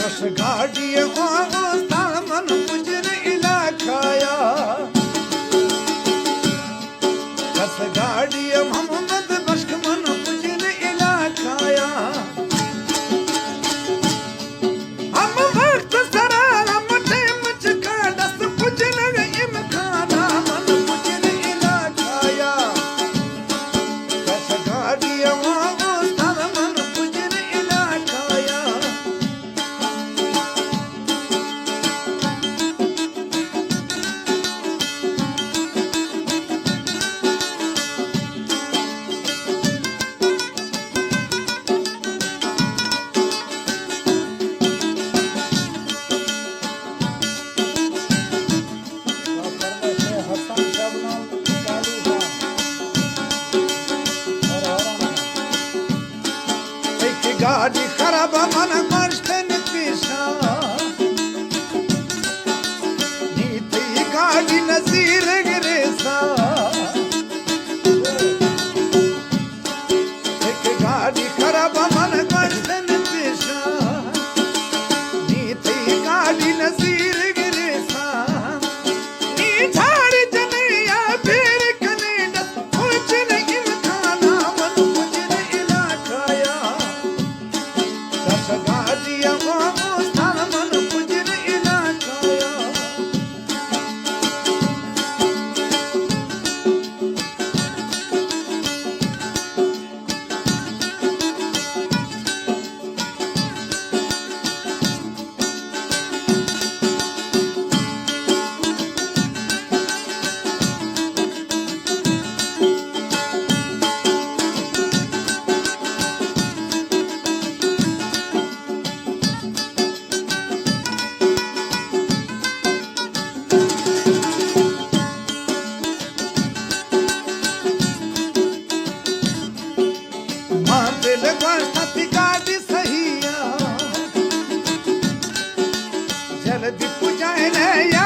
कस गाड़िए मन पुजर इलाखाया कस गाड़िए मोहम्मद बश्क मन पुजर इलाखाया हम वक्त सरा हम टेम चका दस पुजर इमखाना मन पुजर इलाखाया कस गाड़िए मन पुजर इलाखाया गाड़ी खराब मन मर्शन पीछा नीति गाड़ी नजीर गिरेसा एक गाड़ी खराब मन मर्शन पीछा नीति गाड़ी नजीर गिरेसा नी झाड़ी जनिया फिर कनेडा कुछ नहीं खाना मन पुजर इलाखाया कस गाड़िया मन पुजर इलाखाया दिल गणपति गाड़ी सहिया जल्दी पुजाए रे